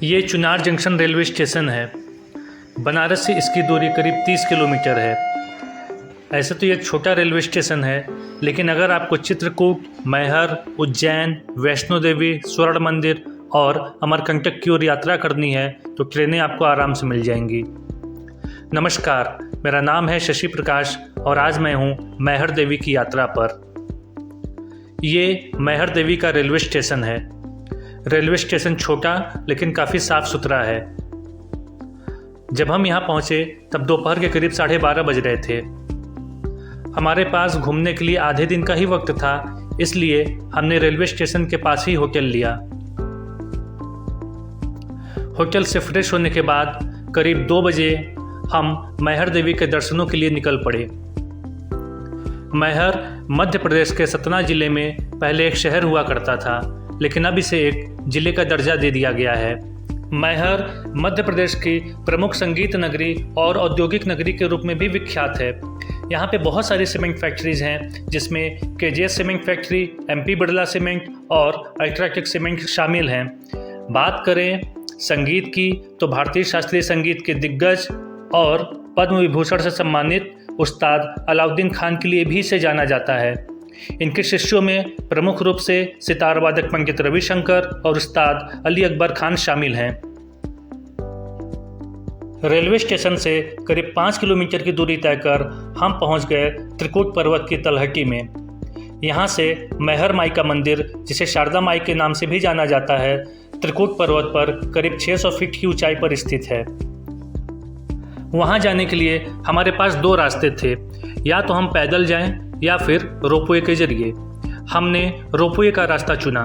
ये Chunar junction railway station है। बनारस से इसकी दूरी करीब 30 किलोमीटर है। ऐसे तो ये एक छोटा रेलवे स्टेशन है, लेकिन अगर आपको चित्रकूट, मैहर, उज्जैन, वैष्णो देवी, स्वर्ण मंदिर और अमरकंटक की ओर यात्रा करनी है तो ट्रेनें आपको आराम से मिल जाएंगी। नमस्कार, मेरा नाम है शशि प्रकाश और आज मैं हूँ मैहर देवी की यात्रा पर। ये मैहर देवी का रेलवे स्टेशन है। रेलवे स्टेशन छोटा लेकिन काफ़ी साफ सुथरा है। जब हम यहाँ पहुँचे तब दोपहर के करीब 12:30 बज रहे थे। हमारे पास घूमने के लिए आधे दिन का ही वक्त था, इसलिए हमने रेलवे स्टेशन के पास ही होटल लिया। होटल से फ्रेश होने के बाद करीब 2 बजे हम मैहर देवी के दर्शनों के लिए निकल पड़े। मैहर मध्य प्रदेश के सतना जिले में पहले एक शहर हुआ करता था, लेकिन अब इसे एक जिले का दर्जा दे दिया गया है। मैहर मध्य प्रदेश की प्रमुख संगीत नगरी और औद्योगिक नगरी के रूप में भी विख्यात है। यहाँ पे बहुत सारी सीमेंट फैक्ट्रीज हैं, जिसमें KGS cement factory, MP Birla cement और अल्ट्राटेक सीमेंट शामिल हैं। बात करें संगीत की तो भारतीय शास्त्रीय संगीत के दिग्गज और पद्म विभूषण से सम्मानित उस्ताद अलाउद्दीन खान के लिए भी इसे जाना जाता है। इनके शिष्यों में प्रमुख रूप से सितार वादक पंडित रविशंकर और उस्ताद अली अकबर खान शामिल हैं। रेलवे स्टेशन से करीब 5 किलोमीटर की दूरी तय कर हम पहुंच गए त्रिकूट पर्वत की तलहटी में। यहां से मैहर माई का मंदिर, जिसे शारदा माई के नाम से भी जाना जाता है, त्रिकूट पर्वत पर करीब 600 फीट की ऊंचाई पर स्थित है। वहां जाने के लिए हमारे पास 2 रास्ते थे, या तो हम पैदल जाएं या फिर रोपवे के जरिए। हमने रोपवे का रास्ता चुना।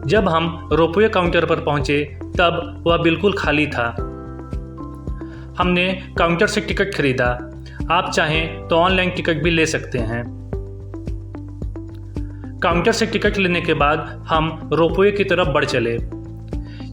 जब हम रोपवे काउंटर पर पहुंचे तब वह बिल्कुल खाली था। हमने काउंटर से टिकट खरीदा। आप चाहें तो ऑनलाइन टिकट भी ले सकते हैं। काउंटर से टिकट लेने के बाद हम रोपवे की तरफ बढ़ चले।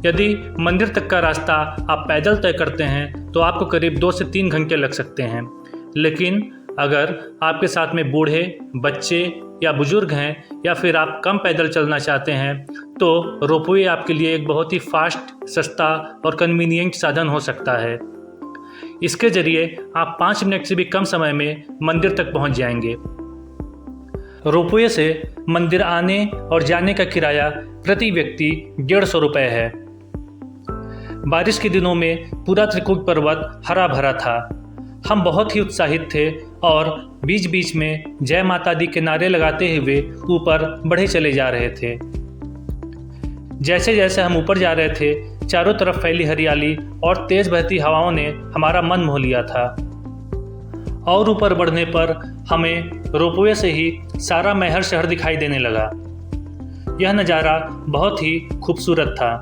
यदि मंदिर तक का रास्ता आप पैदल तय करते हैं तो आपको करीब 2 से 3 घंटे लग सकते हैं, लेकिन अगर आपके साथ में बूढ़े, बच्चे या बुजुर्ग हैं, या फिर आप कम पैदल चलना चाहते हैं, तो रोपवे आपके लिए एक बहुत ही फास्ट, सस्ता और कन्वीनियंट साधन हो सकता है। इसके जरिए आप 5 मिनट से भी कम समय में मंदिर तक पहुंच जाएंगे। रोपवे से मंदिर आने और जाने का किराया प्रति व्यक्ति 150 रुपये है। बारिश के दिनों में पूरा त्रिकूट पर्वत हरा भरा था। हम बहुत ही उत्साहित थे और बीच बीच में जय माता दी के नारे लगाते हुए ऊपर बढ़े चले जा रहे थे। जैसे जैसे हम ऊपर जा रहे थे, चारों तरफ फैली हरियाली और तेज बहती हवाओं ने हमारा मन मोह लिया था। और ऊपर बढ़ने पर हमें रोपवे से ही सारा मैहर शहर दिखाई देने लगा। यह नज़ारा बहुत ही खूबसूरत था।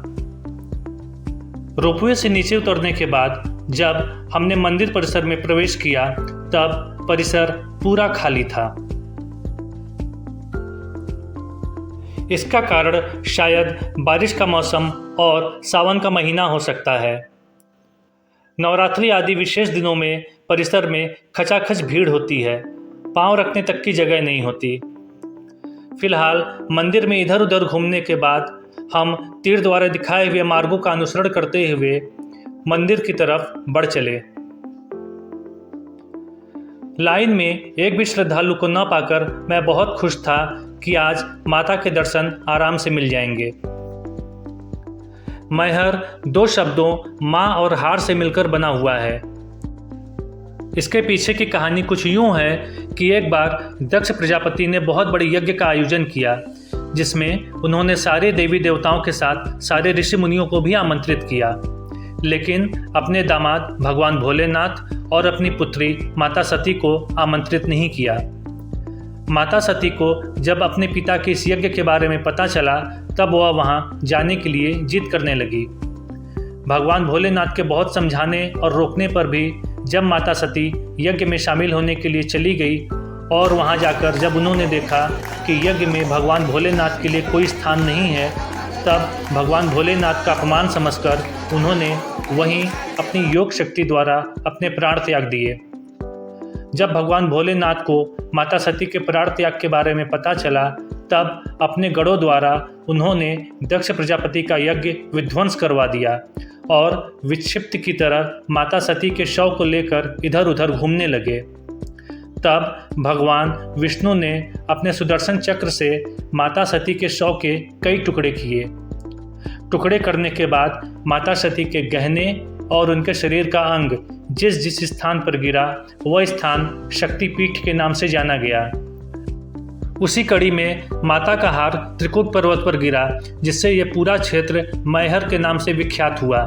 रोपवे से नीचे उतरने के बाद जब हमने मंदिर परिसर में प्रवेश किया तब परिसर पूरा खाली था। इसका कारण शायद बारिश का मौसम और सावन का महीना हो सकता है। नवरात्रि आदि विशेष दिनों में परिसर में खचाखच भीड़ होती है, पांव रखने तक की जगह नहीं होती। फिलहाल मंदिर में इधर उधर घूमने के बाद हम तीर द्वारा दिखाए हुए मार्गों का अनुसरण करते हुए मंदिर की तरफ बढ़ चले। लाइन में एक भी श्रद्धालु को न पाकर मैं बहुत खुश था कि आज माता के दर्शन आराम से मिल जाएंगे। मैहर 2 शब्दों माँ और हार से मिलकर बना हुआ है। इसके पीछे की कहानी कुछ यूं है कि एक बार दक्ष प्रजापति ने बहुत बड़े यज्ञ का आयोजन किया, जिसमें उन्होंने सारे देवी देवताओं के साथ सारे ऋषि मुनियों को भी आमंत्रित किया, लेकिन अपने दामाद भगवान भोलेनाथ और अपनी पुत्री माता सती को आमंत्रित नहीं किया। माता सती को जब अपने पिता के इस यज्ञ के बारे में पता चला तब वह वहां जाने के लिए जिद करने लगी। भगवान भोलेनाथ के बहुत समझाने और रोकने पर भी जब माता सती यज्ञ में शामिल होने के लिए चली गई और वहां जाकर जब उन्होंने देखा कि यज्ञ में भगवान भोलेनाथ के लिए कोई स्थान नहीं है, तब भगवान भोलेनाथ का अपमान समझकर उन्होंने वहीं अपनी योग शक्ति द्वारा अपने प्राण त्याग दिए। जब भगवान भोलेनाथ को माता सती के प्राण त्याग के बारे में पता चला तब अपने गढ़ों द्वारा उन्होंने दक्ष प्रजापति का यज्ञ विध्वंस करवा दिया और विक्षिप्त की तरह माता सती के शव को लेकर इधर उधर घूमने लगे। तब भगवान विष्णु ने अपने सुदर्शन चक्र से माता सती के शव के कई टुकड़े किए। टुकड़े करने के बाद माता सती के गहने और उनके शरीर का अंग जिस जिस स्थान पर गिरा वह स्थान शक्तिपीठ के नाम से जाना गया। उसी कड़ी में माता का हार त्रिकूट पर्वत पर गिरा, जिससे यह पूरा क्षेत्र मैहर के नाम से विख्यात हुआ।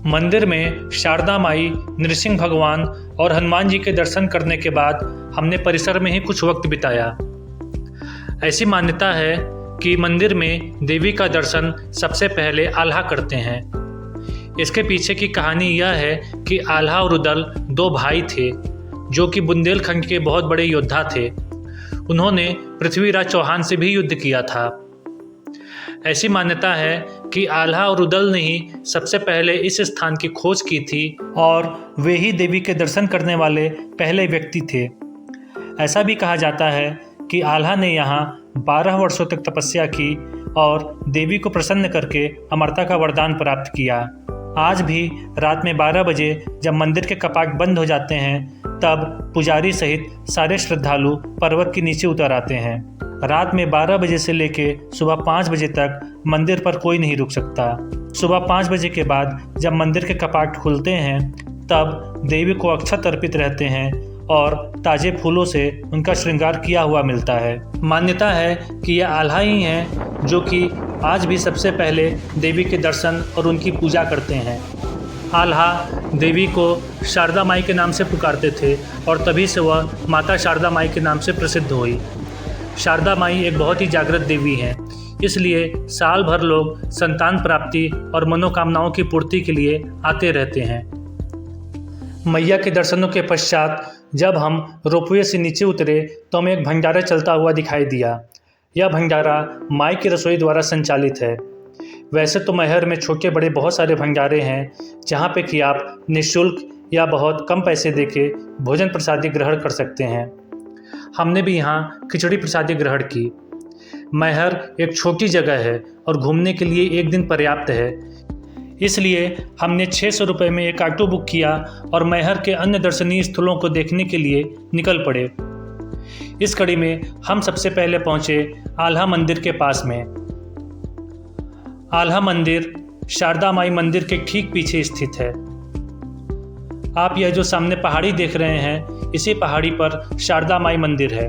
मंदिर में शारदा माई, नृसिंह भगवान और हनुमान जी के दर्शन करने के बाद हमने परिसर में ही कुछ वक्त बिताया। ऐसी मान्यता है कि मंदिर में देवी का दर्शन सबसे पहले आल्हा करते हैं। इसके पीछे की कहानी यह है कि आल्हा और उदल दो भाई थे जो कि बुंदेलखंड के बहुत बड़े योद्धा थे। उन्होंने पृथ्वीराज चौहान से भी युद्ध किया था। ऐसी मान्यता है कि आल्हा और उदल ने ही सबसे पहले इस स्थान की खोज की थी और वे ही देवी के दर्शन करने वाले पहले व्यक्ति थे। ऐसा भी कहा जाता है कि आल्हा ने यहाँ 12 वर्षों तक तपस्या की और देवी को प्रसन्न करके अमरता का वरदान प्राप्त किया। आज भी रात में 12 बजे जब मंदिर के कपाट बंद हो जाते हैं तब पुजारी सहित सारे श्रद्धालु पर्वत के नीचे उतर आते हैं। रात में 12 बजे से लेके सुबह 5 बजे तक मंदिर पर कोई नहीं रुक सकता। सुबह 5 बजे के बाद जब मंदिर के कपाट खुलते हैं तब देवी को अक्षत अर्पित रहते हैं और ताजे फूलों से उनका श्रृंगार किया हुआ मिलता है। मान्यता है कि यह आल्हा ही हैं जो कि आज भी सबसे पहले देवी के दर्शन और उनकी पूजा करते हैं। आल्हा देवी को शारदा माई के नाम से पुकारते थे और तभी से वह माता शारदा माई के नाम से प्रसिद्ध हुई। शारदा माई एक बहुत ही जागृत देवी हैं, इसलिए साल भर लोग संतान प्राप्ति और मनोकामनाओं की पूर्ति के लिए आते रहते हैं। मैया के दर्शनों के पश्चात जब हम रोपवे से नीचे उतरे तो हमें एक भंडारा चलता हुआ दिखाई दिया। यह भंडारा माई की रसोई द्वारा संचालित है। वैसे तो मैहर में छोटे बड़े बहुत सारे भंडारे हैं जहाँ पे कि आप निःशुल्क या बहुत कम पैसे देके भोजन प्रसादी ग्रहण कर सकते हैं। हमने भी यहाँ खिचड़ी प्रसादी ग्रहण की। मैहर एक छोटी जगह है और घूमने के लिए एक दिन पर्याप्त है, इसलिए हमने 600 रुपये में एक ऑटो बुक किया और मैहर के अन्य दर्शनीय स्थलों को देखने के लिए निकल पड़े। इस कड़ी में हम सबसे पहले पहुँचे आल्हा मंदिर के पास में। आल्हा मंदिर शारदा माई मंदिर के ठीक पीछे स्थित है। आप यह जो सामने पहाड़ी देख रहे हैं, इसी पहाड़ी पर शारदा माई मंदिर है।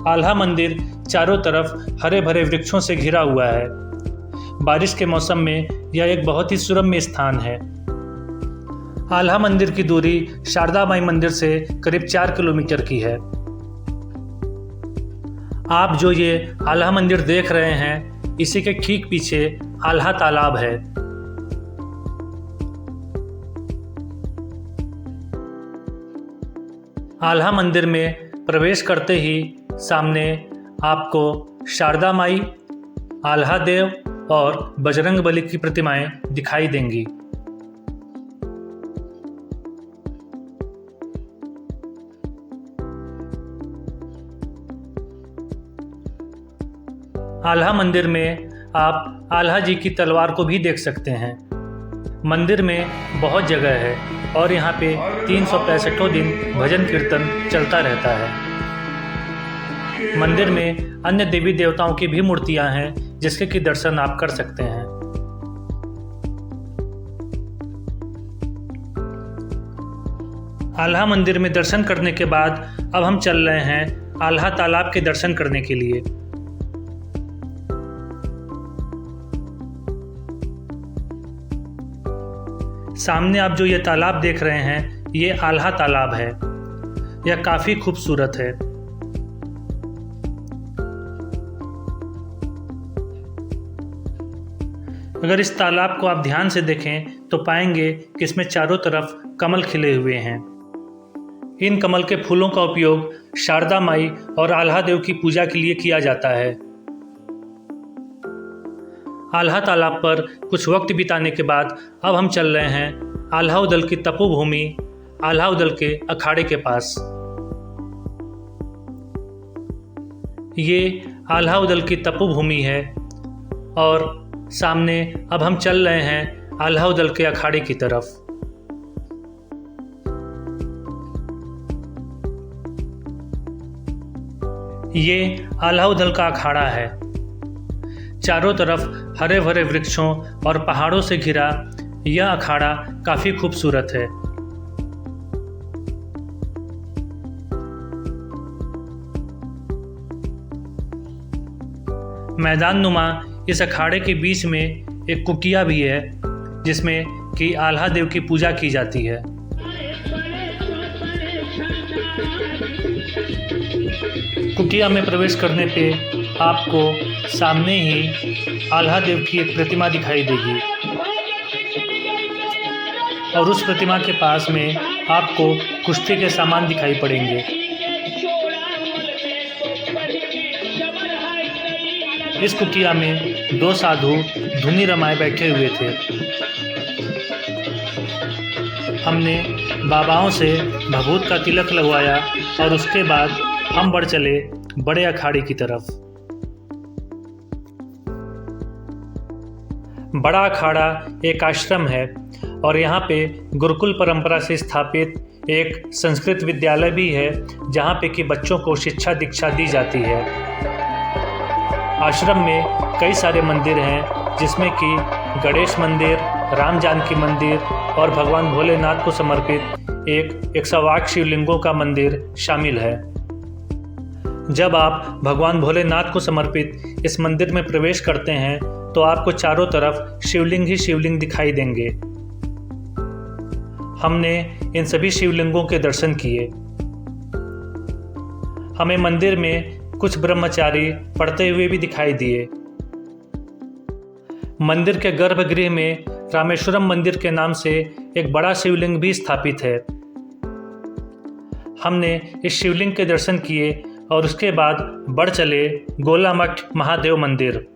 आल्हा मंदिर चारों तरफ हरे भरे वृक्षों से घिरा हुआ है। बारिश के मौसम में यह एक बहुत ही सुरम्य स्थान है। आल्हा मंदिर की दूरी शारदा माई मंदिर से करीब 4 किलोमीटर की है। आप जो ये आल्हा मंदिर देख रहे हैं, इसी के ठीक पीछे आल्हा तालाब है। आल्हा मंदिर में प्रवेश करते ही सामने आपको शारदा माई, आल्हा देव और बजरंग बली की प्रतिमाएं दिखाई देंगी। आल्हा मंदिर में आप आल्हा जी की तलवार को भी देख सकते हैं। मंदिर में बहुत जगह है और यहाँ पे 365 दिन भजन कीर्तन चलता रहता है। मंदिर में अन्य देवी देवताओं की भी मूर्तियाँ हैं जिसके कि दर्शन आप कर सकते हैं। आल्हा मंदिर में दर्शन करने के बाद अब हम चल रहे हैं आल्हा तालाब के दर्शन करने के लिए। सामने आप जो ये तालाब देख रहे हैं, ये आल्हा तालाब है। यह काफ़ी खूबसूरत है। अगर इस तालाब को आप ध्यान से देखें तो पाएंगे कि इसमें चारों तरफ कमल खिले हुए हैं। इन कमल के फूलों का उपयोग शारदा माई और आल्हा देव की पूजा के लिए किया जाता है। आल्हा तालाब पर कुछ वक्त बिताने के बाद अब हम चल रहे हैं आल्हा उदल की तपोभूमि, आल्हा उदल के अखाड़े के पास। ये आल्हा उदल की तपोभूमि है और सामने अब हम चल रहे हैं आल्हा उदल के अखाड़े की तरफ। ये आल्हा उदल का अखाड़ा है। चारों तरफ हरे भरे वृक्षों और पहाड़ों से घिरा यह अखाड़ा काफी खूबसूरत है। मैदान नुमा इस अखाड़े के बीच में एक कुटिया भी है जिसमें कि आल्हा देव की पूजा की जाती है। कुटिया में प्रवेश करने पे आपको सामने ही आल्हा देव की एक प्रतिमा दिखाई देगी और उस प्रतिमा के पास में आपको कुश्ती के सामान दिखाई पड़ेंगे। इस कुटिया में 2 साधु धुनी रमाए बैठे हुए थे। हमने बाबाओं से भभूत का तिलक लगवाया और उसके बाद हम बढ़ चले बड़े अखाड़े की तरफ। बड़ा अखाड़ा एक आश्रम है और यहाँ पे गुरुकुल परंपरा से स्थापित एक संस्कृत विद्यालय भी है जहाँ पे कि बच्चों को शिक्षा दीक्षा दी जाती है। आश्रम में कई सारे मंदिर हैं जिसमें कि गणेश मंदिर, राम जानकी मंदिर और भगवान भोलेनाथ को समर्पित एक 108 शिवलिंगों का मंदिर शामिल है। जब आप भगवान भोलेनाथ को समर्पित इस मंदिर में प्रवेश करते हैं तो आपको चारों तरफ शिवलिंग ही शिवलिंग दिखाई देंगे। हमने इन सभी शिवलिंगों के दर्शन किए। हमें मंदिर में कुछ ब्रह्मचारी पढ़ते हुए भी दिखाई दिए। मंदिर के गर्भगृह में रामेश्वरम मंदिर के नाम से एक बड़ा शिवलिंग भी स्थापित है। हमने इस शिवलिंग के दर्शन किए और उसके बाद बढ़ चले गोलामठ महादेव मंदिर।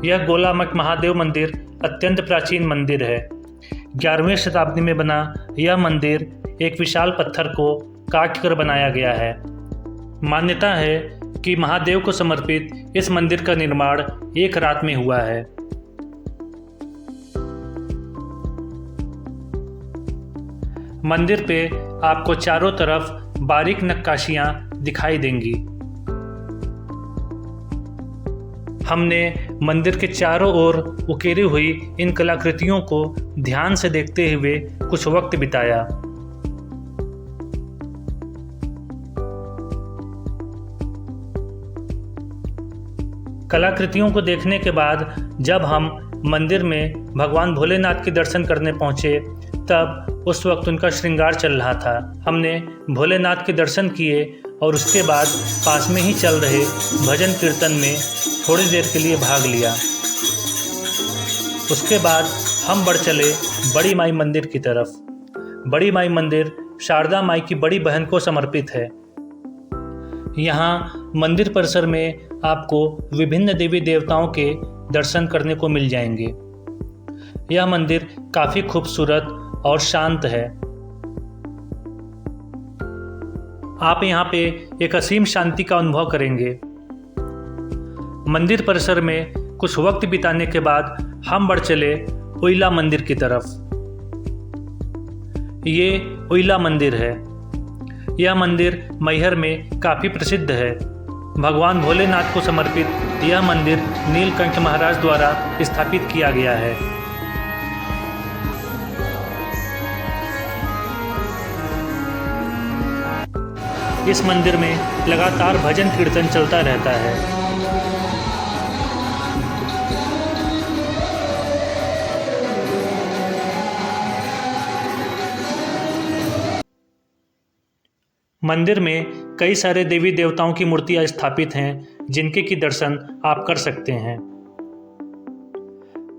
यह गोलामठ महादेव मंदिर अत्यंत प्राचीन मंदिर है। 11वीं शताब्दी में बना यह मंदिर एक विशाल पत्थर को काट कर बनाया गया है। मान्यता है कि महादेव को समर्पित इस मंदिर का निर्माण एक रात में हुआ है। मंदिर पे आपको चारों तरफ बारीक नक्काशियां दिखाई देंगी। हमने मंदिर के चारों ओर उकेरी हुई इन कलाकृतियों को ध्यान से देखते हुए कुछ वक्त बिताया। कलाकृतियों को देखने के बाद जब हम मंदिर में भगवान भोलेनाथ के दर्शन करने पहुंचे तब उस वक्त उनका श्रृंगार चल रहा था। हमने भोलेनाथ के दर्शन किए और उसके बाद पास में ही चल रहे भजन कीर्तन में थोड़ी देर के लिए भाग लिया। उसके बाद हम बढ़ चले बड़ी माई मंदिर की तरफ। बड़ी माई मंदिर शारदा माई की बड़ी बहन को समर्पित है। यहाँ मंदिर परिसर में आपको विभिन्न देवी देवताओं के दर्शन करने को मिल जाएंगे। यह मंदिर काफ़ी खूबसूरत और शांत है। आप यहाँ पे एक असीम शांति का अनुभव करेंगे। मंदिर परिसर में कुछ वक्त बिताने के बाद हम बढ़ चले उइला मंदिर की तरफ। ये उइला मंदिर है। यह मंदिर मैहर में काफ़ी प्रसिद्ध है। भगवान भोलेनाथ को समर्पित यह मंदिर नीलकंठ महाराज द्वारा स्थापित किया गया है। इस मंदिर में लगातार भजन कीर्तन चलता रहता है। मंदिर में कई सारे देवी देवताओं की मूर्तियां स्थापित हैं जिनके की दर्शन आप कर सकते हैं।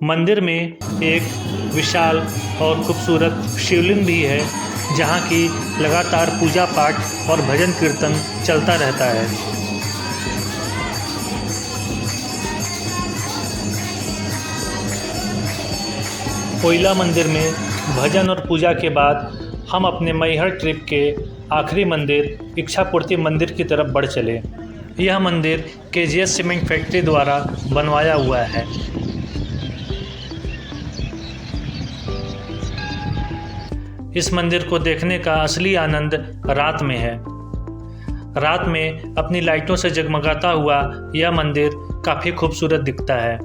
मंदिर में एक विशाल और खूबसूरत शिवलिंग भी है जहाँ की लगातार पूजा पाठ और भजन कीर्तन चलता रहता है। कोयला मंदिर में भजन और पूजा के बाद हम अपने मैहर ट्रिप के आखिरी मंदिर इच्छापूर्ति मंदिर की तरफ बढ़ चले। यह मंदिर केजीएस सीमेंट फैक्ट्री द्वारा बनवाया हुआ है। इस मंदिर को देखने का असली आनंद रात में है। रात में अपनी लाइटों से जगमगाता हुआ यह मंदिर काफ़ी खूबसूरत दिखता है।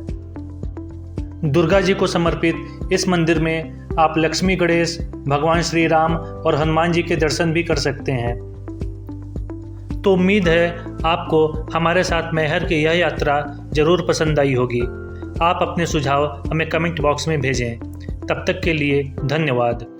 दुर्गा जी को समर्पित इस मंदिर में आप लक्ष्मी गणेश, भगवान श्री राम और हनुमान जी के दर्शन भी कर सकते हैं। तो उम्मीद है आपको हमारे साथ मैहर की यह यात्रा ज़रूर पसंद आई होगी। आप अपने सुझाव हमें कमेंट बॉक्स में भेजें। तब तक के लिए धन्यवाद।